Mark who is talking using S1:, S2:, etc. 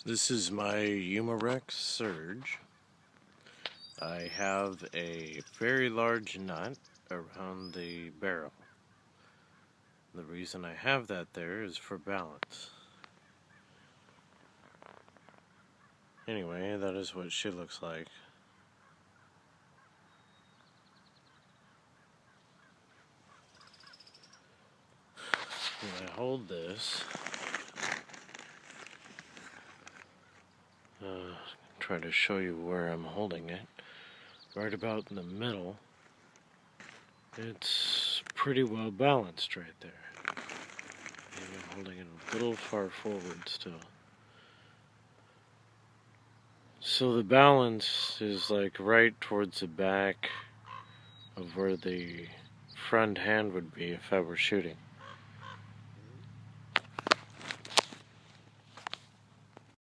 S1: This is my Umarex Surge. I have a very large nut around the barrel. The reason I have that there is for balance. Anyway, that is what she looks like. When I hold this, try to show you where I'm holding it. Right about in the middle. It's pretty well balanced right there. Maybe I'm holding it a little far forward still. So the balance is like right towards the back of where the front hand would be if I were shooting.